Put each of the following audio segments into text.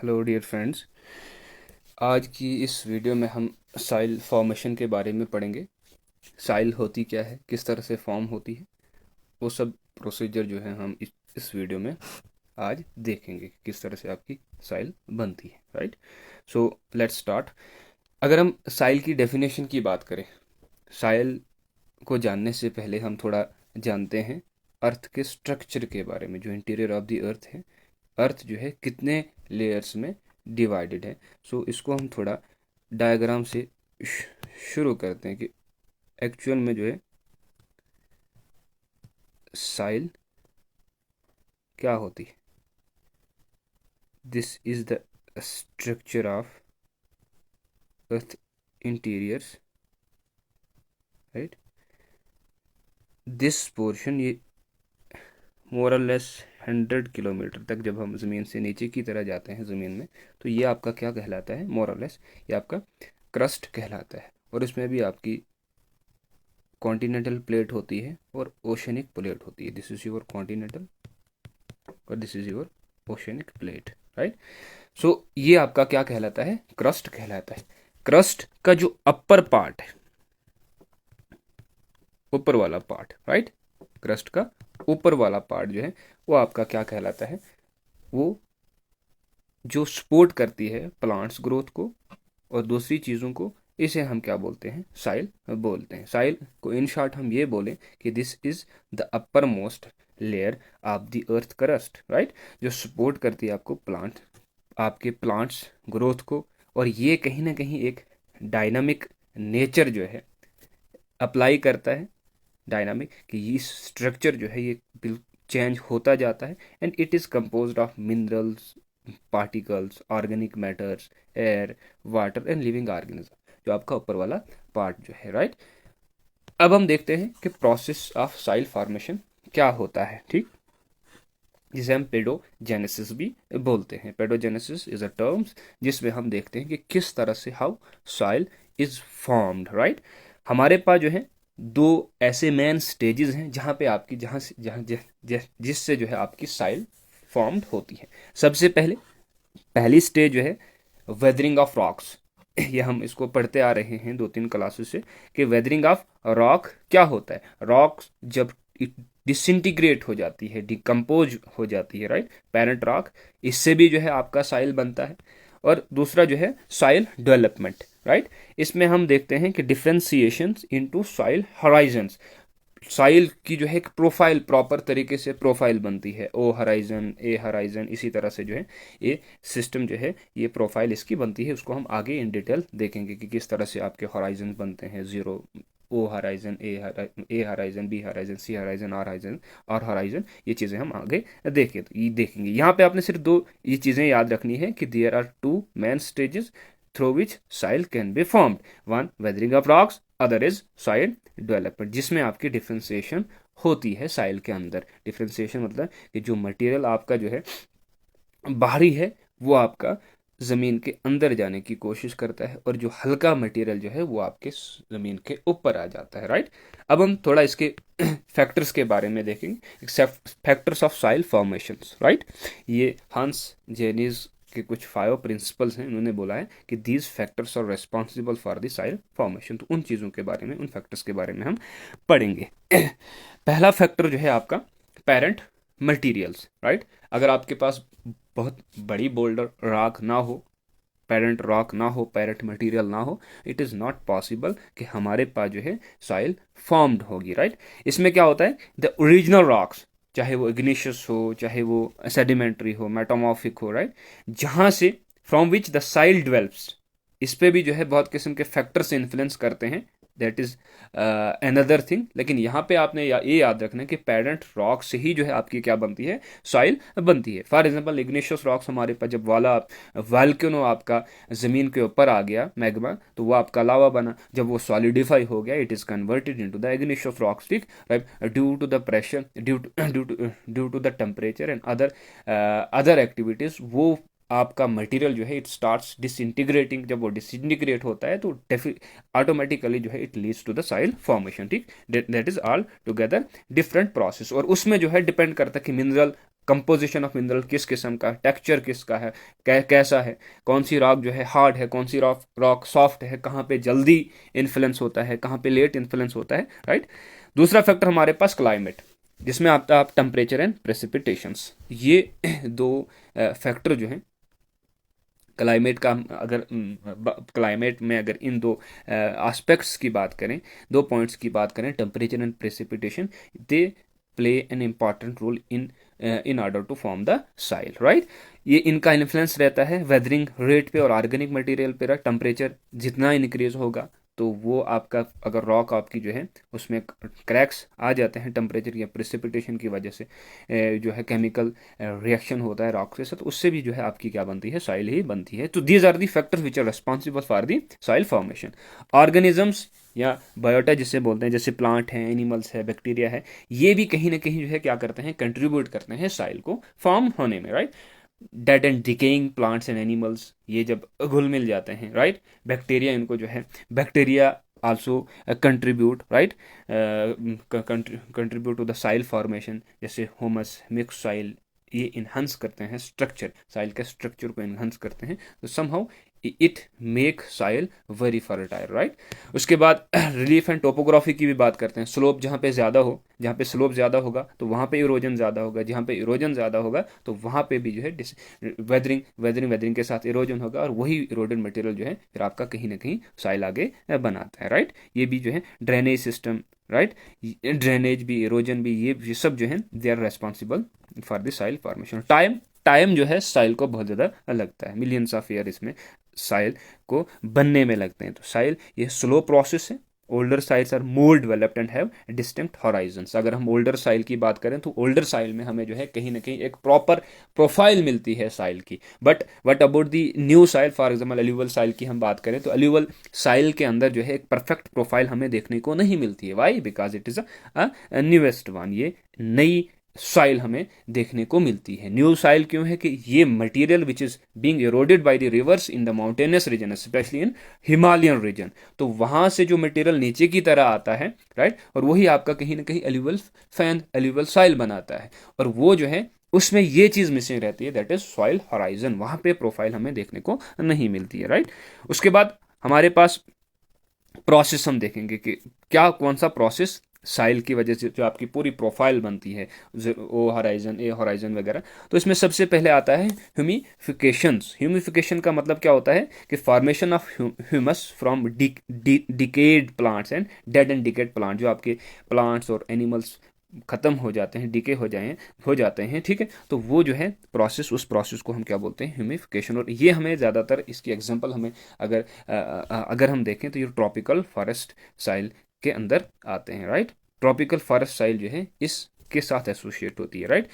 Hello dear friends. आज की इस वीडियो में हम साइल फॉर्मेशन के बारे में पढ़ेंगे। साइल होती क्या है, किस तरह से फॉर्म होती है, वो सब प्रोसीजर जो है हम इस वीडियो में आज देखेंगे कि किस तरह से आपकी साइल बनती है। Right, so let's start. अगर हम साइल की डेफिनेशन की बात करें, साइल को जानने से पहले हम थोड़ा जानते हैं अर्थ के स्ट्रक्चर के बारे में। जो इंटीरियर ऑफ द अर्थ है, अर्थ जो है कितने लेयर्स में डिवाइडेड है। सो इसको हम थोड़ा डायग्राम से शुरू करते हैं कि एक्चुअल में जो है साइल क्या होती है। This is the structure of earth interiors. Right, this portion ये मोर और लेस 100 किलोमीटर तक जब हम ज़मीन से नीचे की तरह जाते हैं ज़मीन में, तो ये आपका क्या कहलाता है, मोर और लेस ये आपका क्रस्ट कहलाता है। और इसमें भी आपकी कॉन्टिनेंटल प्लेट होती है और ओशनिक प्लेट होती है। दिस इज योर कॉन्टिनेंटल और this is your oceanic plate. Right, so ये आपका क्या कहलाता है, क्रस्ट कहलाता है। क्रस्ट का जो अपर पार्ट है, ऊपर वाला पार्ट, राइट, क्रस्ट का ऊपर वाला पार्ट जो है वो आपका क्या कहलाता है, वो जो सपोर्ट करती है प्लांट्स ग्रोथ को और दूसरी चीज़ों को, इसे हम क्या बोलते हैं, साइल बोलते हैं। साइल को इन शॉर्ट हम ये बोलें कि this is the upper most layer of the earth crust. Right, जो सपोर्ट करती है आपको प्लांट, आपके प्लांट्स ग्रोथ को, और ये कहीं ना कहीं एक डायनामिक नेचर जो है अप्लाई करता है। डायनामिक कि ये स्ट्रक्चर जो है ये चेंज होता जाता है, and it is composed of minerals, particles, organic matters, air, water and living organism, जो आपका ऊपर वाला पार्ट जो है। राइट, अब हम देखते हैं कि प्रोसेस ऑफ साइल फॉर्मेशन क्या होता है। ठीक, जिसे हम पेडोजेनेसिस भी बोलते हैं। पेडोजेनेसिस इज अ टर्म्स जिसमें हम देखते हैं कि किस तरह से how soil is formed. Right, हमारे पास जो है दो ऐसे मेन स्टेजेस हैं जहाँ पे आपकी जहाँ से जिससे जो है आपकी सॉइल फॉर्म्ड होती है। सबसे पहले पहली स्टेज जो है वेदरिंग ऑफ रॉक्स। ये हम इसको पढ़ते आ रहे हैं 2-3 क्लासेस से कि वेदरिंग ऑफ रॉक क्या होता है। रॉक जब डिसइंटीग्रेट हो जाती है, डिकम्पोज हो जाती है, राइट, पेरेंट रॉक, इससे भी जो है आपका साइल बनता है। और दूसरा जो है सॉइल डेवलपमेंट। राइट, इसमें हम देखते हैं कि डिफ्रेंसिएशन इनटू सॉइल हॉराइजन्स। साइल की जो है एक प्रोफाइल, प्रॉपर तरीके से प्रोफाइल बनती है, ओ हराइजन, ए हराइजन, इसी तरह से जो है ये सिस्टम जो है, ये प्रोफाइल इसकी बनती है। उसको हम आगे इन डिटेल देखेंगे कि किस तरह से आपके हराइजन बनते हैं, zero, O horizon, A horizon, B horizon, C horizon, R horizon, ये चीज़ें हम आगे देखेंगे। यहाँ पे आपने सिर्फ दो ये चीज़ें याद रखनी है कि there are two main stages through which soil can be formed. One weathering of rocks, other is soil development, जिसमें आपकी डिफ्रेंसिएशन होती है साइल के अंदर। डिफ्रेंसिएशन मतलब कि जो मटेरियल आपका जो है बाहरी है वो आपका ज़मीन के अंदर जाने की कोशिश करता है, और जो हल्का मटेरियल जो है वो आपके ज़मीन के ऊपर आ जाता है। राइट, अब हम थोड़ा इसके फैक्टर्स के बारे में देखेंगे, factors of soil formations. Right, ये हंस जेनिस के कुछ 5 प्रिंसिपल्स हैं। उन्होंने बोला है कि these factors are responsible for the soil formation. तो उन चीज़ों के बारे में, उन फैक्टर्स के बारे में हम पढ़ेंगे। पहला फैक्टर जो है आपका पेरेंट मटीरियल्स। राइट, अगर आपके पास बहुत बड़ी बोल्डर रॉक ना हो, पेरेंट रॉक ना हो, पेरेंट मटेरियल ना हो, इट इज़ नॉट पॉसिबल कि हमारे पास जो है सॉइल फॉर्म्ड होगी। राइट, इसमें क्या होता है, द ओरिजिनल रॉक्स, चाहे वो इग्निशियस हो, चाहे वो सेडिमेंट्री हो, मेटामॉर्फिक हो, राइट, जहाँ से from which the soil develops, इस पे भी जो है बहुत किस्म के फैक्टर्स इन्फ्लुएंस करते हैं। That is another thing. लेकिन यहाँ पे आपने ये याद रखना है कि पेरेंट रॉक से ही जो है आपकी क्या बनती है, सॉइल बनती है। फॉर एग्जांपल इग्निशियस रॉक्स हमारे पास जब वाला वॉल्केनो आपका ज़मीन के ऊपर आ गया, मैग्मा, तो वो आपका लावा बना। जब वो सॉलिडिफाई हो गया, it is converted into the igneous rocks. ठीक, due to the pressure, due to the temperature and other activities, वो आपका मटेरियल जो है इट स्टार्ट्स डिसइंटीग्रेटिंग। जब वो डिसइंटीग्रेट होता है तो ऑटोमेटिकली जो है it leads to the soil formation. ठीक, that is all together different process. और उसमें जो है डिपेंड करता है कि मिनरल कंपोजिशन ऑफ मिनरल किस किस्म का, टेक्सचर किसका है, कैसा है, कौन सी रॉक जो है हार्ड है, कौन सी रॉक सॉफ्ट है, कहाँ पे जल्दी इन्फ्लुएंस होता है, कहाँ पे लेट इन्फ्लुएंस होता है, राइट। दूसरा फैक्टर हमारे पास क्लाइमेट, जिसमें आता आप टेम्परेचर एंड प्रेसिपिटेशंस। ये दो फैक्टर जो हैं क्लाइमेट का, अगर क्लाइमेट में अगर इन दो एस्पेक्ट्स की बात करें, दो पॉइंट्स की बात करें, temperature and precipitation, they play an important role in order to form the soil, right. ये इनका इन्फ्लुएंस रहता है वेदरिंग रेट पे और ऑर्गेनिक मटेरियल पे। टेम्परेचर जितना इंक्रीज होगा तो वो आपका, अगर रॉक आपकी जो है उसमें क्रैक्स आ जाते हैं टेम्परेचर या प्रेसिपिटेशन की वजह से, जो है केमिकल रिएक्शन होता है रॉक से, तो उससे भी जो है आपकी क्या बनती है, सॉइल ही बनती है। तो these are the factors which are responsible for the soil formation. Organisms या बायोटा जिसे बोलते हैं, जैसे प्लांट हैं, एनिमल्स है, बैक्टीरिया है, ये भी कहीं ना कहीं जो है क्या करते हैं, कंट्रीब्यूट करते हैं सॉइल को फॉर्म होने में, right. Dead and decaying plants and animals, ये जब घुल मिल जाते हैं, राइट, बैक्टीरिया इनको जो है, bacteria also contribute, right, contribute to the soil formation, जैसे ह्यूमस, मिक्स सॉइल, ये इन्हांस करते हैं स्ट्रक्चर, सॉइल के स्ट्रक्चर को इन्हांस करते हैं, तो somehow it make soil very fertile, right. उसके बाद रिलीफ एंड टोपोग्राफी की भी बात करते हैं। स्लोप जहाँ पे ज़्यादा हो, जहाँ पे स्लोप ज़्यादा होगा तो वहाँ पे इरोजन ज़्यादा होगा, जहाँ पे इरोजन ज़्यादा होगा तो वहाँ पे भी जो है वेदरिंग के साथ इरोजन होगा, और वही इरोडेड मटेरियल जो है फिर आपका कहीं ना कहीं सॉइल आगे बनाता है, राइट। ये भी जो है ड्रेनेज सिस्टम, राइट, ड्रेनेज भी, इरोजन भी, ये सब जो है they are responsible for the soil formation. Time जो है साइल को बहुत ज़्यादा लगता है, मिलियंस ऑफ ईयर इसमें साइल को बनने में लगते हैं। तो साइल ये स्लो प्रोसेस है। Older soils are more developed and have distinct horizons. अगर हम ओल्डर साइल की बात करें तो ओल्डर साइल में हमें जो है कहीं ना कहीं एक प्रॉपर प्रोफाइल मिलती है साइल की। But what about the new soil, for example alluvial soil की हम बात करें तो एल्यूवल साइल के अंदर जो है एक परफेक्ट प्रोफाइल हमें देखने को नहीं मिलती है। Why? Because it is a newest one, ये नई सॉइल हमें देखने को मिलती है। न्यू सॉइल क्यों है कि ये material which is being eroded by the rivers in the mountainous region, specially in Himalayan region, तो वहां से जो मटेरियल नीचे की तरह आता है, राइट, और वही आपका कहीं ना कहीं एल्यूवल सॉइल बनाता है, और वो जो है उसमें ये चीज मिसिंग रहती है, दैट इज सॉइल हॉराइजन। वहां पे प्रोफाइल हमें देखने को नहीं मिलती है, राइट। उसके बाद हमारे पास प्रोसेस हम देखेंगे कि क्या, कौन सा प्रोसेस साइल की वजह से जो आपकी पूरी प्रोफाइल बनती है, ओ हॉराइजन, ए हॉराइजन वगैरह। तो इसमें सबसे पहले आता है ह्यूमिफिकेशंस। ह्यूमिफिकेशन का मतलब क्या होता है कि formation of humus from decade plants and dead and decade plant. जो आपके प्लांट्स और एनिमल्स खत्म हो जाते हैं, डिके हो जाते हैं, ठीक है, तो वो जो है प्रोसेस, उस प्रोसेस को हम क्या बोलते हैं, ह्यूमिफिकेशन। और ये हमें ज़्यादातर इसकी एग्जांपल हमें अगर हम देखें तो ये ट्रॉपिकल फॉरेस्ट साइल के अंदर आते हैं, राइट। ट्रॉपिकल फॉरेस्ट साइल जो है इसके साथ एसोसिएट होती है, राइट।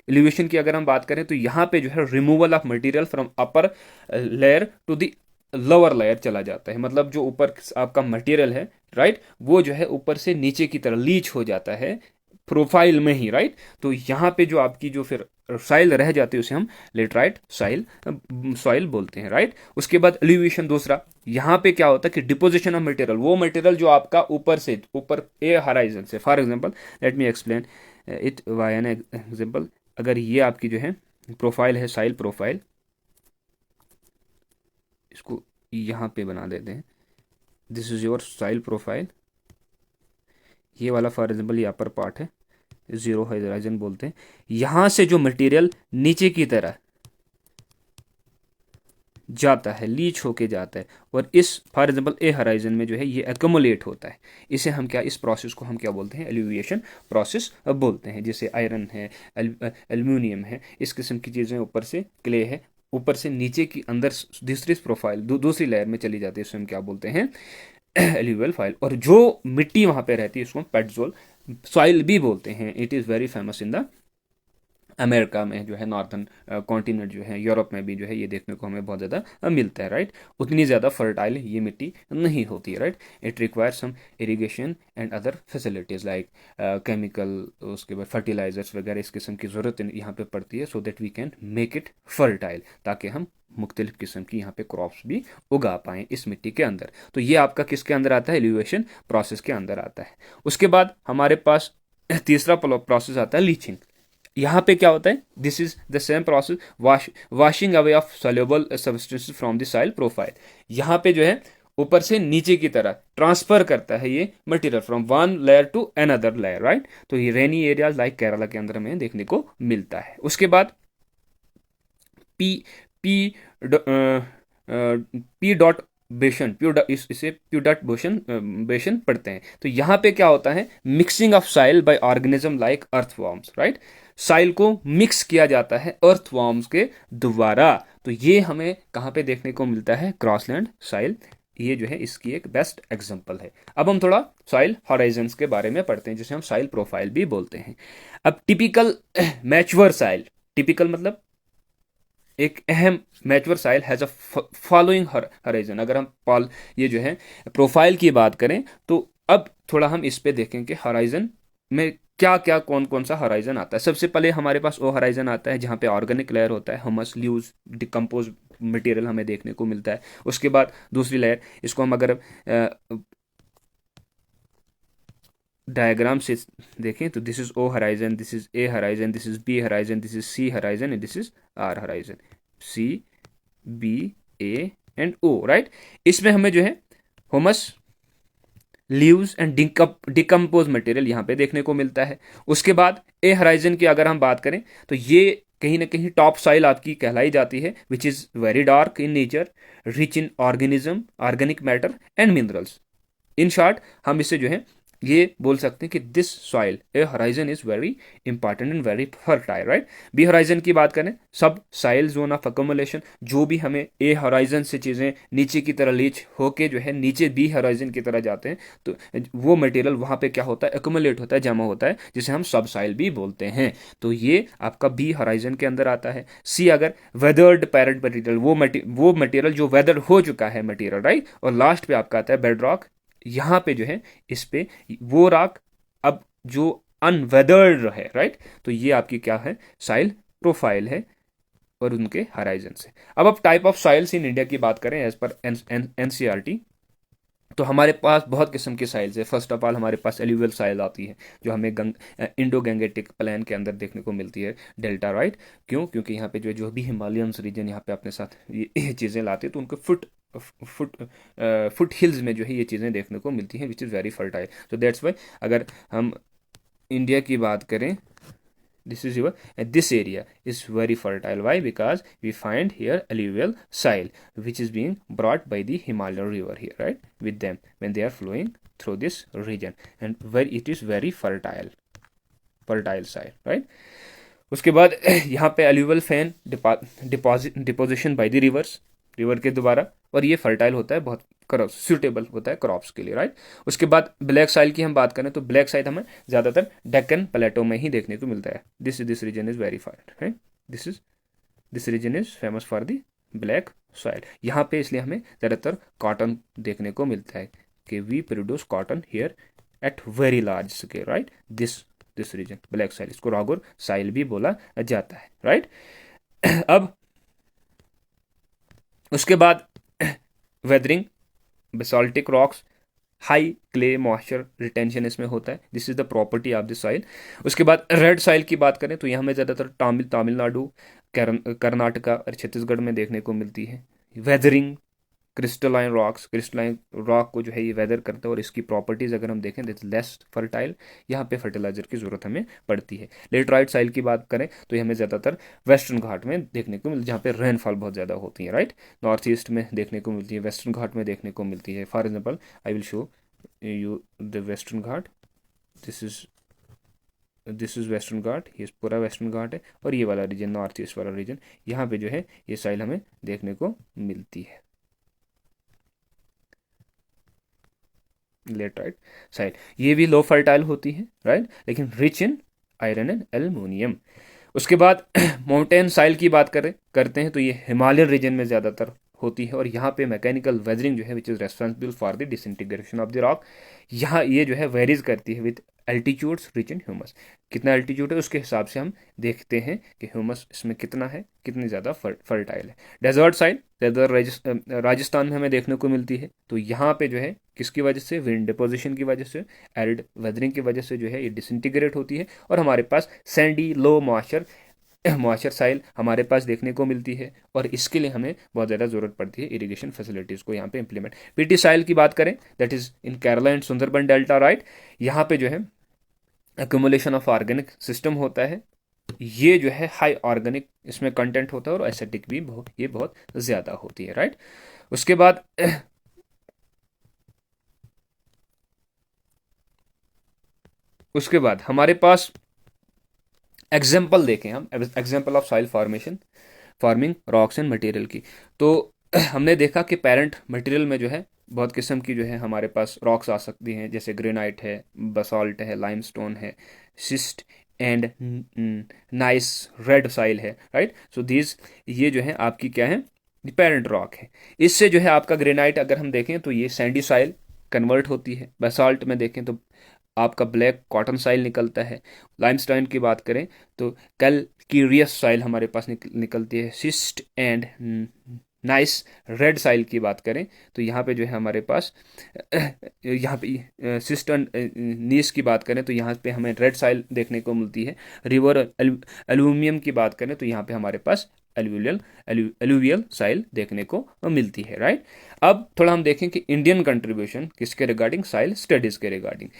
एलिवेशन की अगर हम बात करें तो यहाँ पे जो है removal of material from upper layer to the lower layer चला जाता है। मतलब जो ऊपर आपका मटेरियल है, राइट, वो जो है ऊपर से नीचे की तरह लीच हो जाता है प्रोफाइल में ही, राइट। तो यहाँ पे जो आपकी जो फिर साइल रह जाती है उसे हम लेटराइट सॉइल बोलते हैं, राइट। उसके बाद एलिवेशन दूसरा, यहाँ पे क्या होता है कि डिपोजिशन ऑफ मटेरियल, वो मटेरियल जो आपका ऊपर ए हॉराइजन से, for example let me explain it by an example. अगर ये आपकी जो है प्रोफाइल है, साइल प्रोफाइल, इसको यहाँ पे बना देते हैं, this is your soil profile. ये वाला फॉर एग्जाम्पल ये अपर पार्ट है, जीरो हाइड्रोजन बोलते हैं। यहां से जो मटेरियल नीचे की तरह जाता है, लीच होके जाता है, और इस फॉर एग्जाम्पल ए हराइजन में जो है ये एक्यूमुलेट होता है। इसे हम क्या, इस प्रोसेस को हम क्या बोलते हैं, एल्यूविएशन प्रोसेस बोलते हैं। जैसे आयरन है, एल्यूमिनियम है, इस किस्म की चीज़ें, ऊपर से क्ले है, ऊपर से नीचे की अंदर दूसरी प्रोफाइल दूसरी लेयर में चली जाती है, इसे हम क्या बोलते हैं, एल्यूवियल फाइल। और जो मिट्टी वहां पे रहती है उसको पेट्सोल सॉइल भी बोलते हैं। It is very famous in the America में जो है, नॉर्थन कॉन्टिनेंट जो है, यूरोप में भी जो है ये देखने को हमें बहुत ज़्यादा मिलता है, राइट। उतनी ज़्यादा फर्टाइल ये मिट्टी नहीं होती है, right. It requires some irrigation and other facilities like chemical, उसके बाद फर्टिलाइजर्स वगैरह, इस किस्म की ज़रूरत यहाँ पे पड़ती है, so that we can make it fertile, ताकि हम मुख्तलिफ किस्म की यहाँ पे क्रॉप्स भी उगा पाएँ इस मिट्टी के अंदर। तो ये आपका किसके अंदर आता है, एल्यूवेशन प्रोसेस के अंदर आता है। उसके बाद हमारे पास तीसरा प्रोसेस आता है लीचिंग। यहाँ पे क्या होता है, this is the same process, washing away of soluble substances from the soil profile. यहाँ पे जो है ऊपर से नीचे की तरह ट्रांसफर करता है ये material from one layer to another layer, right. तो ये रेनी एरियाज लाइक केरला के अंदर हमें देखने को मिलता है। उसके बाद पी पी पी डॉट बेशन, इसे पी डॉट बेशन बेशन पढ़ते हैं। तो यहाँ पे क्या होता है, mixing of soil by organism like earthworms, right. Soil को मिक्स किया जाता है अर्थवॉर्म्स के द्वारा। तो ये हमें कहाँ पे देखने को मिलता है, क्रॉसलैंड साइल, ये जो है इसकी एक बेस्ट एग्जांपल है। अब हम थोड़ा सॉइल हॉराइजन्स के बारे में पढ़ते हैं, जिसे हम सॉइल प्रोफाइल भी बोलते हैं। अब टिपिकल मैच्योर साइल, टिपिकल मतलब एक अहम mature soil has a following horizon. अगर हम ये जो है प्रोफाइल की बात करें, तो अब थोड़ा हम इस पे देखें कि हॉराइजन में क्या क्या कौन कौन सा हॉराइजन आता है। सबसे पहले हमारे पास वो हॉराइजन आता है जहाँ पे ऑर्गेनिक लेयर होता है, ह्यूमस, ल्यूज, डिकम्पोज मटेरियल हमें देखने को मिलता है। उसके बाद दूसरी लेयर, इसको हम अगर डायग्राम से देखें तो this is O horizon, this is A horizon, this is B horizon, this is C horizon and this is R horizon, C B A and O, right. इसमें हमें जो है humus, leaves and decompose material यहाँ पे देखने को मिलता है। उसके बाद ए हराइजन की अगर हम बात करें तो ये कहीं ना कहीं टॉप सॉइल आपकी कहलाई जाती है, which is very dark in nature, rich in organism, organic matter and minerals. In short हम इसे जो है ये बोल सकते हैं कि this soil A horizon is very important and very fertile, right. B horizon की बात करें, सब साइल जोन ऑफ अकोमुलेशन, जो भी हमें ए हॉराइजन से चीज़ें नीचे की तरह लीच होके जो है नीचे बी हॉराइजन की तरह जाते हैं, तो वो मटेरियल वहाँ पे क्या होता है, एकोमुलेट होता है, जमा होता है, जिसे हम सब साइल भी बोलते हैं। तो ये आपका बी हॉराइजन के अंदर आता है। सी अगर वेदर्ड पैरेंट मटेरियल, वो मटेरियल जो वेदर्ड हो चुका है मटेरियल, राइट। और लास्ट पे आपका आता है बेड रॉक। यहाँ पे जो है इस पे वो रॉक अब जो अनवेदर्ड है, राइट। तो ये आपकी क्या है, साइल प्रोफाइल है और उनके हराइजन से। अब type of soils in India की बात करें एज पर एनसीईआरटी, तो हमारे पास बहुत किस्म की साइल्स है। फर्स्ट ऑफ ऑल हमारे पास एल्यूवियल साइल आती है, जो हमें इंडो गैंगेटिक प्लेन के अंदर देखने को मिलती है, डेल्टा, राइट। क्यों, क्योंकि यहाँ पे जो भी हिमालयंस रीजन यहाँ पे अपने साथ ये चीज़ें लाते हैं, तो उनके फुट हिल्स में जो है ये चीज़ें देखने को मिलती हैं, विच इज़ वेरी फर्टाइल। तो दैट्स वाई अगर हम इंडिया की बात करें, this area is very fertile. Why? Because we find here alluvial soil which is being brought by the Himalayan river here, right, with them when they are flowing through this region, and where it is very fertile soil, right. उसके बाद यहाँ पे alluvial fan deposition by the river के द्वारा, और ये fertile होता है, बहुत सूटेबल होता है क्रॉप्स के लिए, राइट। उसके बाद ब्लैक साइल की हम बात करें तो ब्लैक साइल हमें ज़्यादातर डेक्कन प्लेटो में ही देखने को मिलता है। This region is very fine, है, this region is famous for the black soil. यहाँ पे इसलिए हमें ज़्यादातर कॉटन देखने को मिलता है कि we produce cotton here at very large scale, right. This region black soil, इसको रॉगर साइल भी बोला जाता है, राइट। अब उसके बाद weathering, basaltic rocks, high clay moisture retention इसमें होता है, this is the property of the soil. उसके बाद रेड सॉइल की बात करें तो यहाँ में ज़्यादातर तमिलनाडु, कर्नाटका और छत्तीसगढ़ में देखने को मिलती है। वेदरिंग, क्रिस्टलाइन रॉक को जो है ये वेदर करता है, और इसकी प्रॉपर्टीज़ अगर हम देखें दैट लेस फर्टाइल, यहाँ पे फर्टिलाइजर की ज़रूरत हमें पड़ती है। लेटराइट साइल की बात करें तो ये हमें ज़्यादातर वेस्टर्न घाट में देखने को मिलती है, जहाँ पे रेनफॉल बहुत ज़्यादा होती है, राइट। नॉर्थ ईस्ट में देखने को मिलती है, वेस्टर्न घाट में देखने को मिलती है। For example I will show you the Western Ghat, this is Western Ghat, ये पूरा वेस्टर्न घाट है, और ये वाला रीजन नॉर्थ ईस्ट वाला रीजन, यहाँ पे जो है ये साइल हमें देखने को मिलती है, लेटराइट साइल। ये भी लो फर्टाइल होती है, राइट, लेकिन rich in iron and aluminium. उसके बाद माउंटेन साइल की बात करते हैं तो ये हिमालयन रीजन में ज़्यादातर होती है, और यहाँ पे मैकेनिकल वेदरिंग जो है which is responsible for the disintegration of the rock. यहाँ ये जो है वेरीज करती है with altitudes rich in humus. कितना एल्टीट्यूड है उसके हिसाब से हम देखते हैं कि ह्यूमस इसमें कितना है, कितनी ज़्यादा फर्टाइल है। डेजर्ट साइल, राजस्थान में हमें देखने को मिलती है। तो यहाँ पे जो है किसकी वजह से, विंड डिपोजिशन की वजह से, एरिड वेदरिंग की वजह से जो है ये डिसइंटीग्रेट होती है और हमारे पास सैंडी लो मॉइस्चर मॉइस्चर साइल हमारे पास देखने को मिलती है। और इसके लिए हमें बहुत ज़्यादा ज़रूरत पड़ती है इरिगेशन फैसिलिटीज़ को यहाँ पे इंप्लीमेंट। पीटी साइल की बात करें, that is in Kerala and Sundarban delta, right. यहाँ पे जो है एक्यूमुलेशन ऑफ ऑर्गेनिक सिस्टम होता है। ये जो है हाई ऑर्गेनिक इसमें कंटेंट होता है और एसिडिक भी ये बहुत ज़्यादा होती है, राइट। उसके बाद हमारे पास एग्जाम्पल देखें हम, example of soil formation farming rocks and material की। तो हमने देखा कि पेरेंट मटेरियल में जो है बहुत किस्म की जो है हमारे पास रॉक्स आ सकती हैं, जैसे ग्रेनाइट है, बसाल्ट है, लाइमस्टोन है, सिस्ट एंड नाइस रेड साइल है, राइट। सो दीज ये जो है आपकी क्या है, पेरेंट रॉक है। इससे जो है आपका ग्रेनाइट अगर हम देखें तो ये सैंडी साइल कन्वर्ट होती है। बसाल्ट में देखें तो आपका ब्लैक कॉटन साइल निकलता है। लाइमस्टोन की बात करें तो कैलकीरियस साइल हमारे पास निकलती है। सिस्ट एंड नाइस रेड साइल की बात करें तो यहाँ पे जो है हमारे पास यहाँ पे सिस्ट एंड नीस की बात करें तो यहाँ पे हमें रेड साइल देखने को मिलती है। रिवर एल्यूमिनियम की बात करें तो यहाँ पे हमारे पास एलुवियल साइल देखने को मिलती है, राइट। अब थोड़ा हम देखें कि इंडियन कंट्रीब्यूशन किसके रिगार्डिंग, साइल स्टडीज के regarding.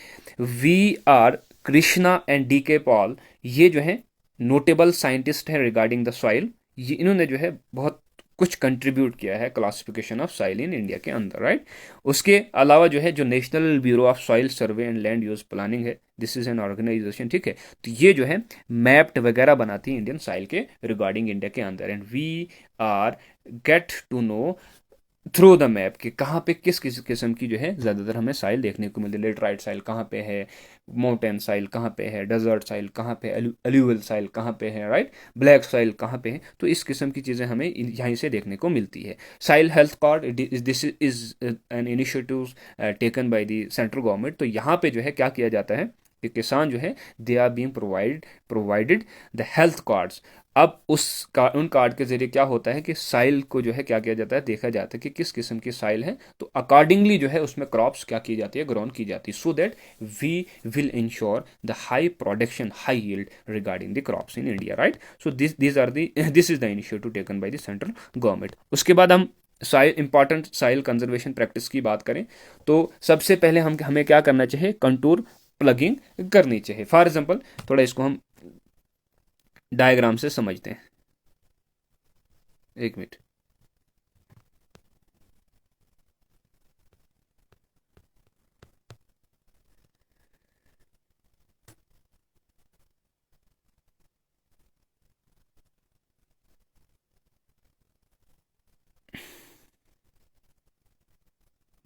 V R Krishna and D K Paul, ये जो है नोटेबल साइंटिस्ट हैं रिगार्डिंग द सॉइल। ये इन्होंने जो है बहुत कुछ कंट्रीब्यूट किया है classification of soil in India के अंदर, राइट। उसके अलावा जो है जो national bureau of soil survey and land use planning है, दिस इज एन ऑर्गेनाइजेशन, ठीक है। तो ये जो है मैप्ड वगैरह बनाती है इंडियन सॉइल के रिगार्डिंग इंडिया के अंदर। And we are get to know through the map कि कहाँ पे किस किस किस्म की जो है ज़्यादातर हमें साइल देखने को मिलती है। लेटराइट साइल कहाँ पे है, माउंटेन साइल कहाँ पे है, डेजर्ट साइल कहाँ पे है, एल्यूवल साइल कहाँ पे है, राइट, ब्लैक साइल कहाँ पे है। तो इस किस्म की चीज़ें हमें यहीं से देखने को मिलती है। Soil health card, this is an initiative taken by the central government. तो यहाँ पे जो है क्या किया जाता है कि किसान जो है they are being provided the health cards. अब उन कार्ड के जरिए क्या होता है कि साइल को जो है क्या किया जाता है, देखा जाता है कि किस किस्म की साइल है, तो अकॉर्डिंगली जो है उसमें क्रॉप्स क्या की जाती है, ग्रोन की जाती है, so that we will ensure the high production, high yield regarding the crops in India, right. So this is the initiative taken by the central government. उसके बाद हम soil important soil conservation practice की बात करें तो सबसे पहले हमें क्या करना चाहिए, कंटूर प्लगिंग करनी चाहिए। फॉर एग्जाम्पल थोड़ा इसको हम डायग्राम से समझते हैं, एक minute.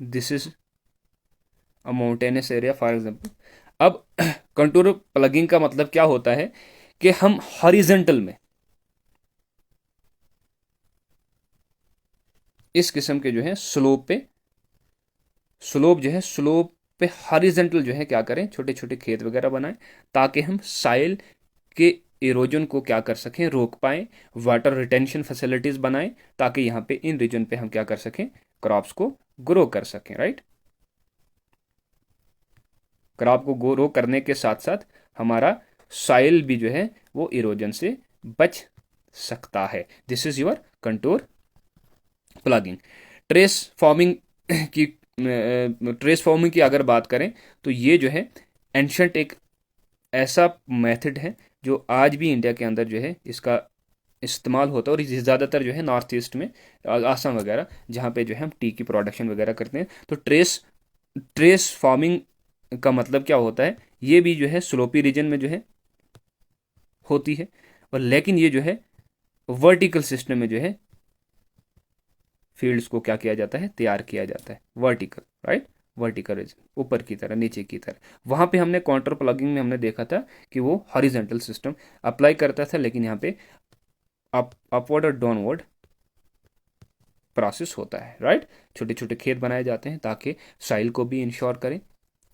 This is a mountainous area for example. अब कंटूर प्लगिंग का मतलब क्या होता है कि हम हॉरिजेंटल में इस किस्म के जो है स्लोप पे हॉरिजेंटल जो है क्या करें, छोटे छोटे खेत वगैरह बनाएं ताकि हम साइल के इरोजन को क्या कर सकें, रोक पाएं। वाटर रिटेंशन फैसिलिटीज बनाएं ताकि यहाँ पे इन रीजन पे हम क्या कर सकें, क्रॉप्स को ग्रो कर सकें, राइट। क्रॉप को ग्रो करने के साथ साथ हमारा सॉइल भी जो है वो इरोजन से बच सकता है। This is your contour plugging. Trace forming की अगर बात करें तो ये जो है एंशंट एक ऐसा मेथड है जो आज भी इंडिया के अंदर जो है इसका इस्तेमाल होता है। और ज़्यादातर जो है नॉर्थ ईस्ट में, आसाम वगैरह, जहाँ पे जो है हम टी की प्रोडक्शन वगैरह करते हैं। तो ट्रेस फार्मिंग का मतलब क्या होता है, ये भी जो है स्लोपी रीजन में जो है होती है, और लेकिन ये जो है वर्टिकल सिस्टम में जो है फील्ड्स को क्या किया जाता है, तैयार किया जाता है, वर्टिकल, राइट। वर्टिकल रीजन ऊपर की तरह, नीचे की तरह। वहाँ पे हमने काउंटर प्लगिंग में हमने देखा था कि वो हॉरिजेंटल सिस्टम अप्लाई करता था, लेकिन यहाँ पे अपवर्ड और डाउनवर्ड प्रोसेस होता है, राइट। छोटे छोटे खेत बनाए जाते हैं ताकि साइल को भी इंश्योर करें,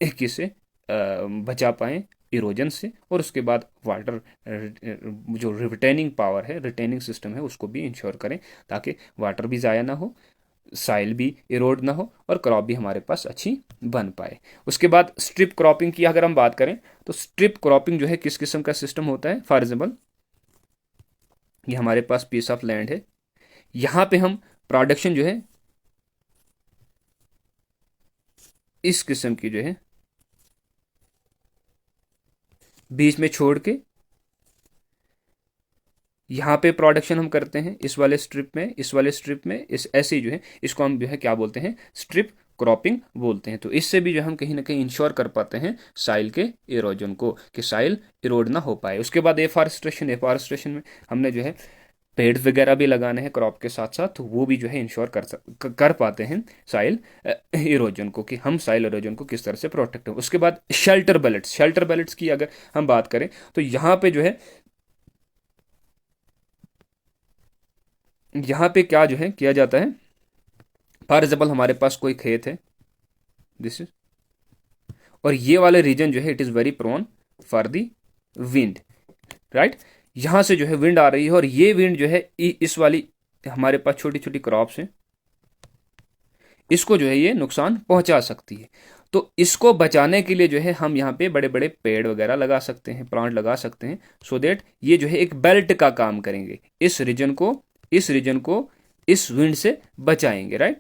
किससे बचा पाएँ इरोजन से, और उसके बाद वाटर जो रिटेनिंग पावर है, रिटेनिंग सिस्टम है, उसको भी इंश्योर करें ताकि वाटर भी ज़ाया ना हो, साइल भी इरोड ना हो और क्रॉप भी हमारे पास अच्छी बन पाए। उसके बाद स्ट्रिप क्रॉपिंग की अगर हम बात करें तो स्ट्रिप क्रॉपिंग जो है किस किस्म का सिस्टम होता है। फॉर एग्जाम्पल ये हमारे पास पीस ऑफ लैंड है, यहाँ पे हम प्रोडक्शन जो है इस किस्म की जो है बीच में छोड़ के यहाँ पे प्रोडक्शन हम करते हैं इस वाले स्ट्रिप में, इस वाले स्ट्रिप में, इस ऐसे जो है इसको हम जो है क्या बोलते हैं, स्ट्रिप क्रॉपिंग बोलते हैं। तो इससे भी जो हम कहीं ना कहीं इंश्योर कर पाते हैं साइल के इरोजन को, कि साइल इरोड ना हो पाए। उसके बाद एफॉरेस्ट्रेशन, एफॉरेस्ट्रेशन में हमने जो है पेड़ वगैरह भी लगाने हैं क्रॉप के साथ साथ, तो वो भी जो है इंश्योर कर पाते हैं साइल इरोजन को, कि हम साइल इरोजन को किस तरह से प्रोटेक्ट हो। उसके बाद शेल्टर बेल्ट्स, शेल्टर बेल्ट्स की अगर हम बात करें तो यहाँ पे जो है, यहाँ पे क्या जो है किया जाता है। फॉर एग्जाम्पल हमारे पास कोई खेत है, दिस इज, और ये वाले रीजन जो है it is very prone for the wind, right. यहाँ से जो है विंड आ रही है और ये विंड जो है इस वाली हमारे पास छोटी छोटी क्रॉप्स हैं, इसको जो है ये नुकसान पहुंचा सकती है। तो इसको बचाने के लिए जो है हम यहाँ पे बड़े बड़े पेड़ वगैरह लगा सकते हैं, प्लांट लगा सकते हैं, सो दैट ये जो है एक बेल्ट का काम करेंगे, इस रीजन को, इस रीजन को इस विंड से बचाएंगे, राइट,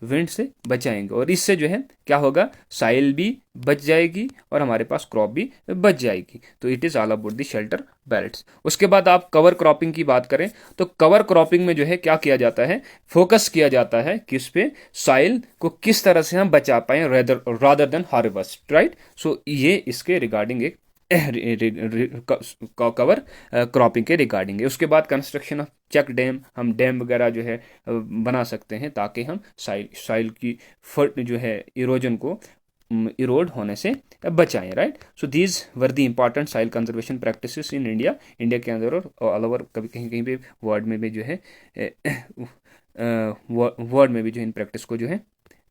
विंड से बचाएंगे। और इससे जो है क्या होगा, साइल भी बच जाएगी और हमारे पास क्रॉप भी बच जाएगी। तो it is all about the shelter belts. उसके बाद आप कवर क्रॉपिंग की बात करें तो कवर क्रॉपिंग में जो है क्या किया जाता है, फोकस किया जाता है किस पे, साइल को किस तरह से हम बचा पाए rather than harvest, right. So ये इसके रिगार्डिंग एक कवर क्रॉपिंग के रिगार्डिंग है। उसके बाद कंस्ट्रक्शन ऑफ चेक डैम, हम डैम वगैरह जो है बना सकते हैं ताकि हम साइल की फर्ट जो है इरोजन को इरोड होने से बचाएं, right. So these were the important soil conservation practices in India, India के अंदर और ऑल ओवर, कभी कहीं कहीं पे वर्ल्ड में भी जो है वर्ल्ड में भी जो इन प्रैक्टिस को जो है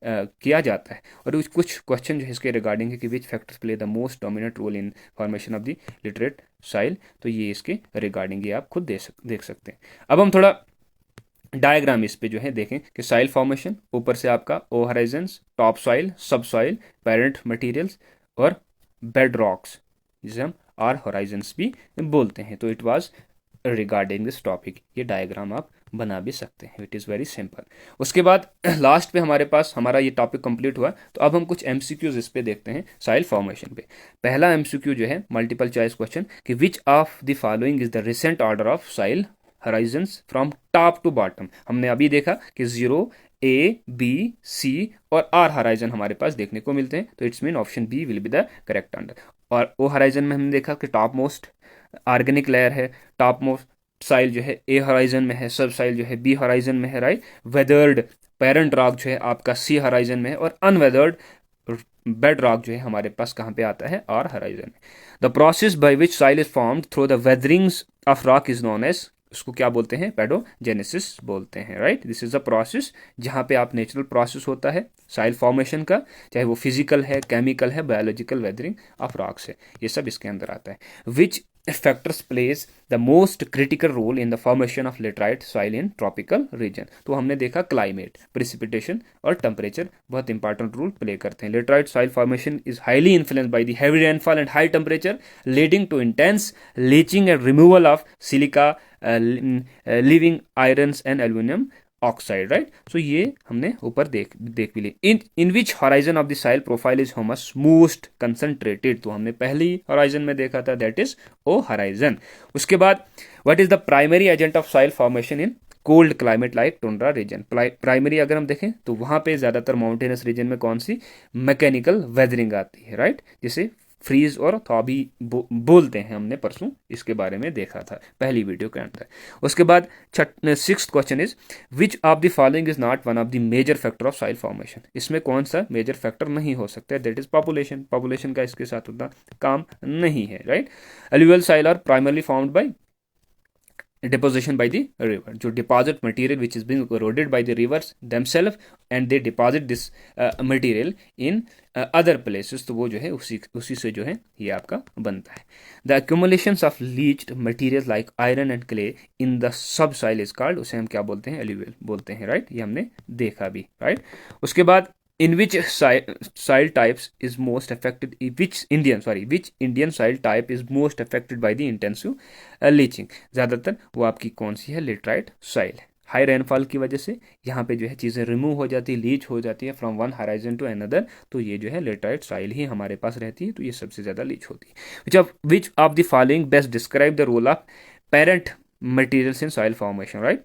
किया जाता है। और कुछ क्वेश्चन जो है इसके रिगार्डिंग है कि which factors play the most dominant role in formation of the laterite soil, तो ये इसके रिगार्डिंग ये आप खुद देख सकते हैं। अब हम थोड़ा डायग्राम इस पे जो है देखें कि साइल फॉर्मेशन, ऊपर से आपका ओ हराइजन्स, टॉप सॉइल, सब सॉइल, पेरेंट मटेरियल्स और बेड रॉक्स, जिसे हम आर हॉराइजन्स भी बोलते हैं। तो it was regarding this topic, ये डायग्राम आप बना भी सकते हैं, इट इज़ वेरी सिंपल। उसके बाद लास्ट पे हमारे पास हमारा ये टॉपिक कंप्लीट हुआ, तो अब हम कुछ एमसीक्यूज इस पे देखते हैं साइल फॉर्मेशन पे। पहला एमसीक्यू जो है मल्टीपल चॉइस क्वेश्चन, कि which of the following is the recent order of soil horizons from top to bottom. हमने अभी देखा कि 0, A, B, C और R हराइजन हमारे पास देखने को मिलते हैं, तो it's mean option B will be the correct answer. और ओ हराइजन में हमने देखा कि टॉप मोस्ट ऑर्गेनिक लेयर है, टॉप मोस्ट साइल जो है ए हराइजन में है, सब साइल जो है बी हराइजन में है, राइट। वेदर्ड पेरेंट रॉक जो है आपका सी हराइजन में है, और अनवेदर्ड बेड रॉक जो है हमारे पास कहाँ पे आता है, आर हराइजन में। The process by which soil is formed through the weatherings of rock is known as, उसको क्या बोलते हैं, पेडोजेनेसिस बोलते हैं, right. This is a process जहाँ पे आप नेचुरल प्रोसेस होता है साइल फॉर्मेशन का, चाहे वो फिजिकल है, केमिकल है, बायोलॉजिकल वेदरिंग ऑफ रॉक्स है, ये सब इसके अंदर आता है। Which factors plays the most critical role in the formation of laterite soil in tropical region. तो हमने देखा क्लाइमेट, प्रिसिपिटेशन और टेम्परेचर बहुत इंपॉर्टेंट रोल प्ले करते हैं। Laterite soil formation is highly influenced by the heavy rainfall and high temperature leading to intense leaching and removal of silica, living irons and aluminium oxide, right. So ये हमने ऊपर देख भी ली। In which horizon of the soil profile is humus most concentrated, तो हमने पहली horizon में देखा था, दैट इज ओ हॉराइजन। उसके बाद what is the primary agent of soil formation in cold climate like tundra region. Primary अगर हम देखें तो वहां पे ज्यादातर माउंटेनस रीजन में कौन सी, मैकेनिकल वेदरिंग आती है, राइट, जिसे फ्रीज और थॉ भी बोलते हैं, हमने परसों इसके बारे में देखा था पहली वीडियो के अंदर। उसके बाद sixth question is which of the following is not one of the major factor of soil formation. इसमें कौन सा मेजर फैक्टर नहीं हो सकता है, दैट इज पॉपुलेशन। पॉपुलेशन का इसके साथ उतना काम नहीं है, right. Alluvial soil are primarily formed by deposition by the river, जो deposit material which is being eroded by the rivers themselves and they deposit this material in other places, तो वो जो है उसी से जो है ये आपका बनता है. The accumulations of leached materials like iron and clay in the subsoil is called, उसे हम क्या बोलते हैं, alluvial बोलते हैं, राइट. ये हमने देखा भी, राइट. उसके बाद in which soil types is most affected, which Indian soil type is most affected by the intensive leaching. ज़्यादातर वो आपकी कौन सी है, लेटराइट सॉइल है. हाई रेनफॉल की वजह से यहाँ पे जो है चीज़ें रिमूव हो जाती है, लीच हो जाती है फ्रॉम वन हाइराइजन टू अनदर, तो ये जो है लेटराइट सॉइल ही हमारे पास रहती है, तो ये सबसे ज़्यादा लीच होती है. Which of the following best describe the role of parent materials in soil formation, right.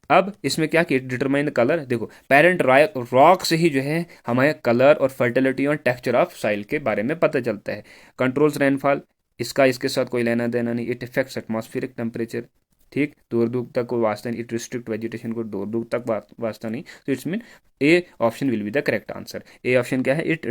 अब इसमें क्या किया, डिटरमाइन द कलर. देखो पेरेंट रॉक से ही जो है हमें कलर और फर्टिलिटी और टेक्सचर ऑफ सॉइल के बारे में पता चलता है. कंट्रोल्स रेनफॉल, इसका इसके साथ कोई लेना देना नहीं. इट इफेक्ट्स एटमॉस्फेरिक टेम्परेचर, ठीक, दूर दूर तक कोई वास्ता नहीं. इट रिस्ट्रिक्ट वेजिटेशन को, दूर दूर तक वास्ता नहीं. तो it's mean A option will be the correct answer. A option क्या है, it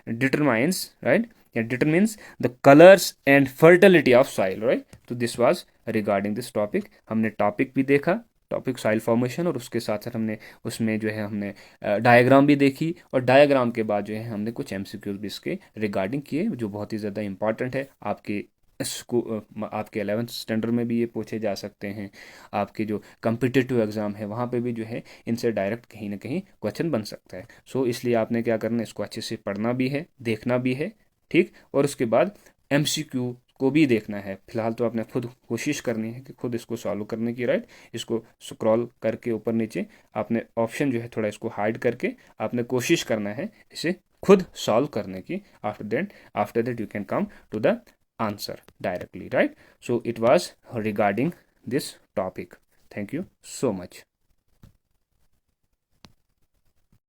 determines, right, determines the colors and fertility of soil, right. तो this was regarding this topic. हमने टॉपिक भी देखा, टॉपिक सॉइल फॉर्मेशन, और उसके साथ साथ हमने उसमें जो है हमने डायग्राम भी देखी, और डायग्राम के बाद जो है हमने कुछ एमसीक्यूज भी इसके रिगार्डिंग किए, जो बहुत ही ज़्यादा इंपॉर्टेंट है. आपके 11th स्टैंडर्ड में भी ये पूछे जा सकते हैं. आपके जो कम्पिटिटिव एग्जाम है वहाँ पे भी जो है इनसे डायरेक्ट कहीं ना कहीं क्वेश्चन बन सकता है. सो इसलिए आपने क्या करना है, इसको अच्छे से पढ़ना भी है, देखना भी है, ठीक, और उसके बाद एमसीक्यू को भी देखना है. फिलहाल तो आपने खुद कोशिश करनी है कि खुद इसको सॉल्व करने की, राइट. इसको स्क्रॉल करके ऊपर नीचे आपने ऑप्शन जो है थोड़ा इसको हाइड करके आपने कोशिश करना है इसे खुद सॉल्व करने की. After that you can come to the answer directly, right. So it was regarding this topic. Thank you so much.